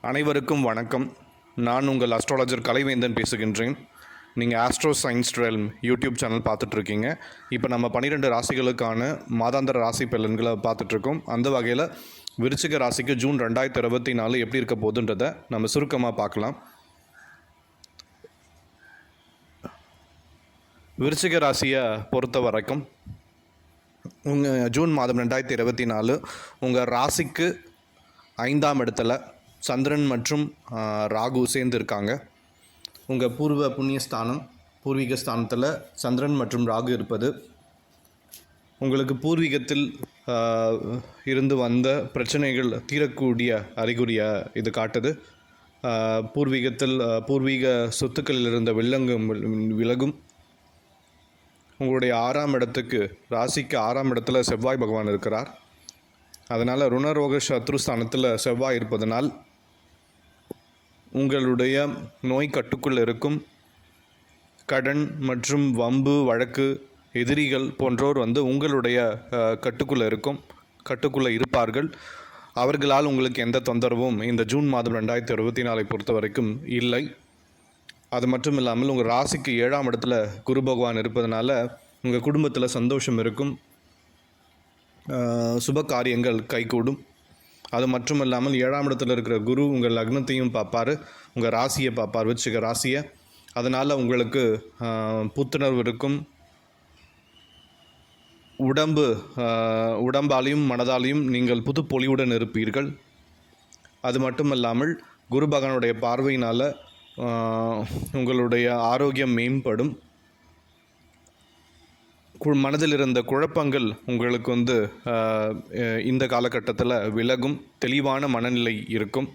அனைவருக்கும் வணக்கம். நான் உங்கள் அஸ்ட்ராலஜர் கலைவேந்தன் பேசுகின்றேன். நீங்கள் ஆஸ்ட்ரோ சயின்ஸ் ட்ரெல்ம் யூடியூப் சேனல் பார்த்துட்ருக்கீங்க. இப்போ நம்ம 12 ராசிகளுக்கான மாதாந்திர ராசி பலன்களை பார்த்துட்ருக்கோம். அந்த வகையில் விருச்சிக ராசிக்கு ஜூன் 2024 எப்படி இருக்க போகுதுன்றதை நம்ம சுருக்கமாக பார்க்கலாம். விருச்சிக ராசியை பொறுத்த வரைக்கும் ஜூன் மாதம் 2024 உங்கள் ராசிக்கு 5ஆம் இடத்துல சந்திரன் மற்றும் ராகு சேர்ந்து இருக்காங்க. உங்கள் பூர்வ புண்ணியஸ்தானம் பூர்வீக ஸ்தானத்தில் சந்திரன் மற்றும் ராகு இருப்பது உங்களுக்கு பூர்வீகத்தில் இருந்து வந்த பிரச்சனைகள் தீரக்கூடிய அறிகுறியாக இது காட்டுது. பூர்வீகத்தில் பூர்வீக சொத்துக்களில் இருந்த விலகும். உங்களுடைய 6ஆம் இடத்துக்கு ராசிக்கு 6ஆம் இடத்துல செவ்வாய் பகவான் இருக்கிறார். அதனால் ருணரோக சத்ருஸ்தானத்தில் செவ்வாய் இருப்பதனால் உங்களுடைய நோய் கட்டுக்குள் இருக்கும். கடன் மற்றும் வம்பு வழக்கு எதிரிகள் போன்றோர் உங்களுடைய கட்டுக்குள்ளே இருப்பார்கள். அவர்களால் உங்களுக்கு எந்த தொந்தரவும் இந்த ஜூன் மாதம் 2024 பொறுத்த வரைக்கும் இல்லை. அது மட்டும் இல்லாமல் உங்கள் ராசிக்கு 7ஆம் இடத்துல குரு பகவான் இருப்பதனால உங்கள் குடும்பத்தில் சந்தோஷம் இருக்கும். சுப காரியங்கள் கைகூடும். அது மட்டும் இல்லாமல் 7ஆம் இடத்துல இருக்கிற குரு உங்கள் லக்னத்தையும் பார்ப்பார், உங்கள் ராசியை பார்ப்பார், விருச்சிக ராசியை. அதனால் உங்களுக்கு புத்துணர்வு இருக்கும். உடம்பாலையும் மனதாலையும் நீங்கள் புது பொலிவுடன் இருப்பீர்கள். அது மட்டும் இல்லாமல் குரு பகவானுடைய பார்வையினால் உங்களுடைய ஆரோக்கியம் மேம்படும். மனதில் இருந்த குழப்பங்கள் உங்களுக்கு இந்த காலகட்டத்தில் விலகும். தெளிவான மனநிலை இருக்கும்.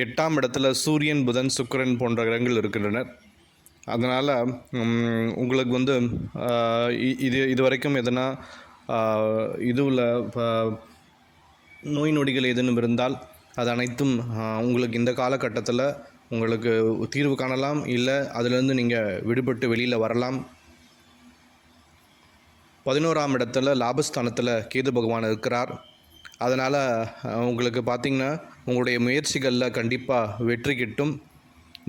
8ஆம் இடத்துல சூரியன், புதன், சுக்கிரன் போன்ற கிரகங்கள் இருக்கின்றனர். அதனால் உங்களுக்கு இது வரைக்கும் எதனா இதுவில் நோய் நொடிகள் ஏதேனும் இருந்தால் அது அனைத்தும் உங்களுக்கு இந்த காலகட்டத்தில் உங்களுக்கு தீர்வு காணலாம். இல்லை அதிலிருந்து நீங்கள் விடுபட்டு வெளியில் வரலாம். 11ஆம் இடத்துல லாபஸ்தானத்தில் கேது பகவான் இருக்கிறார். அதனால் உங்களுக்கு பார்த்திங்கன்னா உங்களுடைய முயற்சிகளில் கண்டிப்பாக வெற்றி கிட்டும்.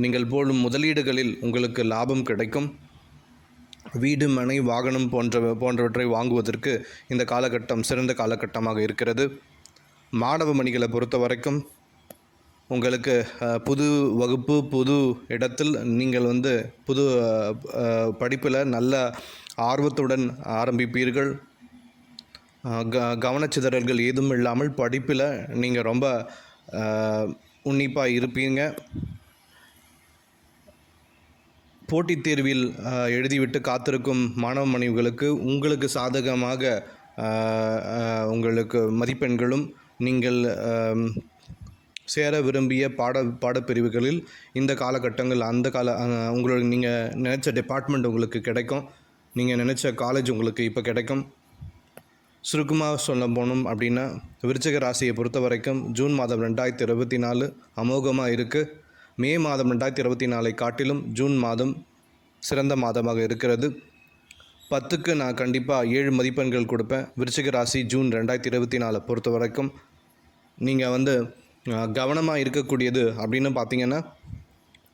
நீங்கள் போடும் முதலீடுகளில் உங்களுக்கு லாபம் கிடைக்கும். வீடு, மனை, வாகனம் போன்றவற்றை வாங்குவதற்கு இந்த காலகட்டம் சிறந்த காலகட்டமாக இருக்கிறது. மாணவ மணிகளை பொறுத்த வரைக்கும் உங்களுக்கு புது வகுப்பு, புது இடத்தில் நீங்கள் புது படிப்பில் நல்ல ஆர்வத்துடன் ஆரம்பிப்பீர்கள். கவனச்சிதறல்கள் ஏதும் இல்லாமல் படிப்பில் நீங்கள் ரொம்ப உன்னிப்பாக இருப்பீங்க. போட்டித் தேர்வில் எழுதிவிட்டு காத்திருக்கும் மாணவ மாணவிகளுக்கு உங்களுக்கு சாதகமாக உங்களுக்கு மதிப்பெண்களும் நீங்கள் சேர விரும்பிய பாடப்பிரிவுகளில் இந்த காலகட்டங்கள் உங்களுக்கு நீங்கள் நினச்ச டிபார்ட்மெண்ட் உங்களுக்கு கிடைக்கும். நீங்கள் நினச்ச காலேஜ் உங்களுக்கு இப்போ கிடைக்கும். சுருக்கமாக சொல்ல போகணும் அப்படின்னா விருச்சிக ராசியை பொறுத்த வரைக்கும் ஜூன் மாதம் 2024 அமோகமாக இருக்குது. மே மாதம் 2024 காட்டிலும் ஜூன் மாதம் சிறந்த மாதமாக இருக்கிறது. 10க்கு நான் கண்டிப்பாக 7 மதிப்பெண்கள் கொடுப்பேன். விருச்சிக ராசி ஜூன் 2024 பொறுத்த வரைக்கும் நீங்கள் கவனமாக இருக்கக்கூடியது அப்படின்னு பார்த்தீங்கன்னா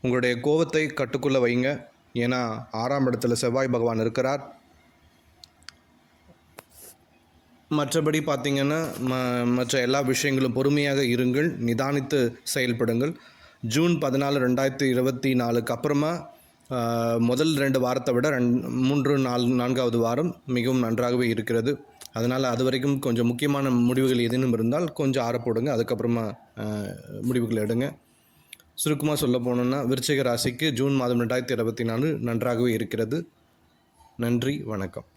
உங்களுடைய கோபத்தை கட்டுக்குள்ளே வைங்க. ஏன்னா 6ஆம் இடத்துல செவ்வாய் பகவான் இருக்கிறார். மற்றபடி பார்த்திங்கன்னா மற்ற எல்லா விஷயங்களும் பொறுமையாக இருங்கள், நிதானித்து செயல்படுங்கள். ஜூன் 14, 2024 அப்புறமா முதல் 2 வாரத்தை விட 4வது வாரம் மிகவும் நன்றாகவே இருக்கிறது. அதனால் அது வரைக்கும் கொஞ்சம் முக்கியமான முடிவுகள் ஏதேனும் இருந்தால் கொஞ்சம் ஆறப்போடுங்க. அதுக்கப்புறமா முடிவுகள் எடுங்க. சுருக்கமாக சொல்ல போனோன்னா விருச்சிக ராசிக்கு ஜூன் மாதம் 2024 நன்றாகவே இருக்கிறது. நன்றி, வணக்கம்.